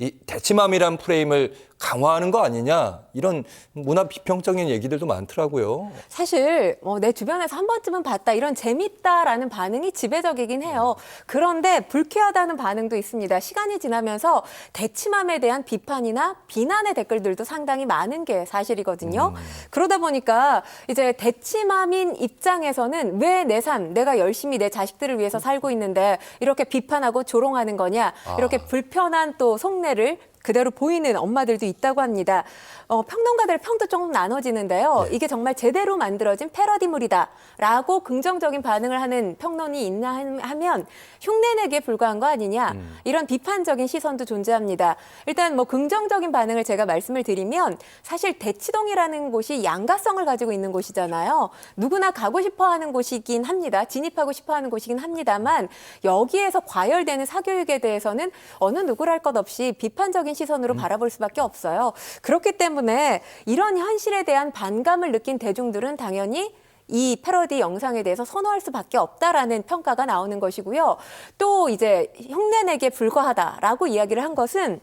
이 대치맘이란 프레임을 강화하는 거 아니냐 이런 문화 비평적인 얘기들도 많더라고요. 사실 내 주변에서 한 번쯤은 봤다 이런 재밌다라는 반응이 지배적이긴 해요. 그런데 불쾌하다는 반응도 있습니다. 시간이 지나면서 대치맘에 대한 비판이나 비난의 댓글들도 상당히 많은 게 사실이거든요. 그러다 보니까 이제 대치맘인 입장에서는 왜 내 삶, 내가 열심히 내 자식들을 위해서 살고 있는데 이렇게 비판하고 조롱하는 거냐, 이렇게 불편한 또 속내를 그대로 보이는 엄마들도 있다고 합니다. 평론가들의 평도 조금 나눠지는데요. 네. 이게 정말 제대로 만들어진 패러디물이다라고 긍정적인 반응을 하는 평론이 있나 하면 흉내내기에 불과한 거 아니냐 이런 비판적인 시선도 존재합니다. 일단 뭐 긍정적인 반응을 제가 말씀을 드리면 사실 대치동이라는 곳이 양가성을 가지고 있는 곳이잖아요. 누구나 가고 싶어하는 곳이긴 합니다. 진입하고 싶어하는 곳이긴 합니다만 여기에서 과열되는 사교육에 대해서는 어느 누구랄 것 없이 비판적인 시선으로 바라볼 수밖에 없어요. 그렇기 때문에 이런 현실에 대한 반감을 느낀 대중들은 당연히 이 패러디 영상에 대해서 선호할 수밖에 없다라는 평가가 나오는 것이고요. 또 이제 흉내내기에 불과하다라고 이야기를 한 것은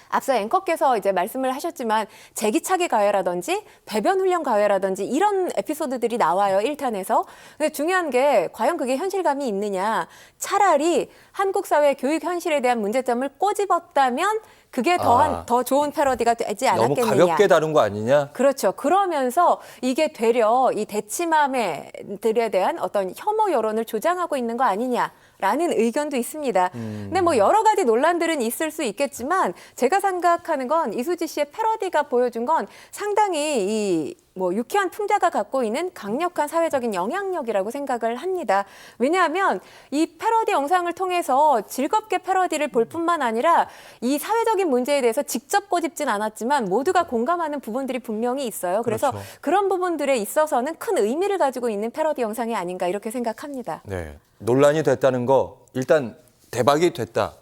앞서 앵커께서 이제 말씀을 하셨지만 제기차기 가해라든지 배변 훈련 가해라든지 이런 에피소드들이 나와요, 1탄에서. 근데 중요한 게 과연 그게 현실감이 있느냐. 차라리 한국 사회 교육 현실에 대한 문제점을 꼬집었다면 그게 더 좋은 패러디가 되지 않았겠느냐. 너무 가볍게 다룬 거 아니냐? 그렇죠. 그러면서 이게 되려 이 대치맘들에 대한 어떤 혐오 여론을 조장하고 있는 거 아니냐라는 의견도 있습니다. 근데 뭐 여러 가지 논란들은 있을 수 있겠지만 제가 생각하는 건 이수지 씨의 패러디가 보여준 건 상당히 유쾌한 풍자가 갖고 있는 강력한 사회적인 영향력이라고 생각을 합니다. 왜냐하면 이 패러디 영상을 통해서 즐겁게 패러디를 볼 뿐만 아니라 이 사회적인 문제에 대해서 직접 꼬집진 않았지만 모두가 공감하는 부분들이 분명히 있어요. 그래서 그렇죠. 그런 부분들에 있어서는 큰 의미를 가지고 있는 패러디 영상이 아닌가 이렇게 생각합니다. 네. 논란이 됐다는 거 일단 대박이 됐다.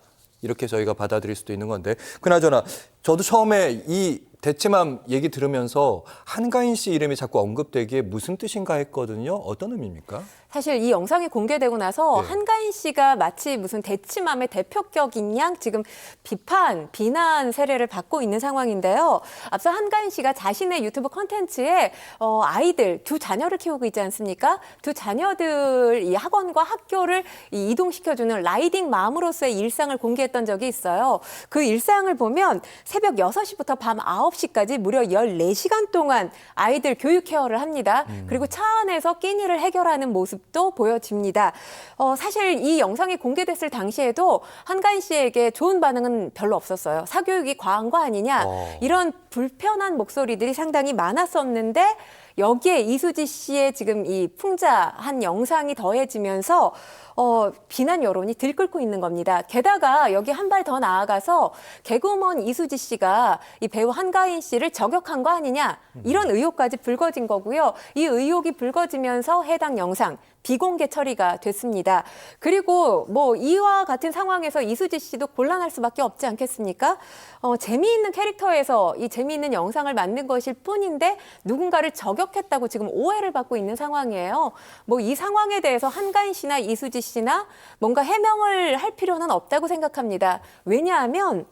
이렇게 저희가 받아들일 수도 있는 건데 그나저나 저도 처음에 이 대치맘 얘기 들으면서 한가인 씨 이름이 자꾸 언급되기에 무슨 뜻인가 했거든요. 어떤 의미입니까? 사실 이 영상이 공개되고 나서 네. 한가인 씨가 마치 무슨 대치맘의 대표격인 양 지금 비난 세례를 받고 있는 상황인데요. 앞서 한가인 씨가 자신의 유튜브 콘텐츠에 아이들 두 자녀를 키우고 있지 않습니까? 두 자녀들 이 학원과 학교를 이동시켜주는 라이딩 맘으로서의 일상을 공개했던 적이 있어요. 그 일상을 보면 새벽 6시부터 밤 9시까지 무려 14시간 동안 아이들 교육 케어를 합니다. 그리고 차 안에서 끼니를 해결하는 모습도 보여집니다. 사실 이 영상이 공개됐을 당시에도 한가인 씨에게 좋은 반응은 별로 없었어요. 사교육이 과한 거 아니냐 이런 불편한 목소리들이 상당히 많았었는데 여기에 이수지 씨의 지금 이 풍자한 영상이 더해지면서 비난 여론이 들끓고 있는 겁니다. 게다가 여기 한 발 더 나아가서 개그우먼 이수지 씨가 이 배우 한가인 씨를 저격한 거 아니냐 이런 의혹까지 불거진 거고요. 이 의혹이 불거지면서 해당 영상 비공개 처리가 됐습니다. 그리고 이와 같은 상황에서 이수지 씨도 곤란할 수밖에 없지 않겠습니까? 재미있는 캐릭터에서 이 재미있는 영상을 만든 것일 뿐인데 누군가를 저격했다고 지금 오해를 받고 있는 상황이에요. 이 상황에 대해서 한가인 씨나 이수지 씨나 뭔가 해명을 할 필요는 없다고 생각합니다. 왜냐하면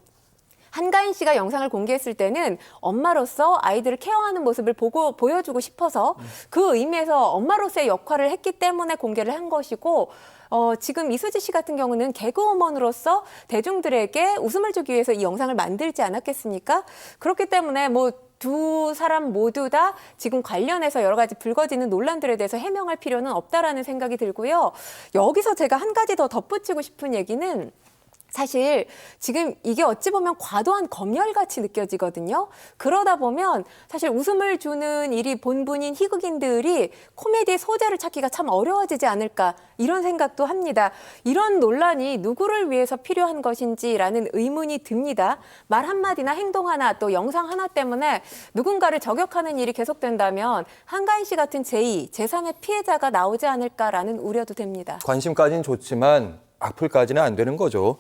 한가인 씨가 영상을 공개했을 때는 엄마로서 아이들을 케어하는 모습을 보여주고 싶어서 그 의미에서 엄마로서의 역할을 했기 때문에 공개를 한 것이고 지금 이수지 씨 같은 경우는 개그우먼으로서 대중들에게 웃음을 주기 위해서 이 영상을 만들지 않았겠습니까? 그렇기 때문에 두 사람 모두 다 지금 관련해서 여러 가지 불거지는 논란들에 대해서 해명할 필요는 없다라는 생각이 들고요. 여기서 제가 한 가지 더 덧붙이고 싶은 얘기는 사실 지금 이게 어찌 보면 과도한 검열같이 느껴지거든요. 그러다 보면 사실 웃음을 주는 일이 본분인 희극인들이 코미디의 소재를 찾기가 참 어려워지지 않을까 이런 생각도 합니다. 이런 논란이 누구를 위해서 필요한 것인지라는 의문이 듭니다. 말 한마디나 행동 하나 또 영상 하나 때문에 누군가를 저격하는 일이 계속된다면 한가인 씨 같은 제2, 제3의 피해자가 나오지 않을까라는 우려도 됩니다. 관심까지는 좋지만 악플까지는 안 되는 거죠.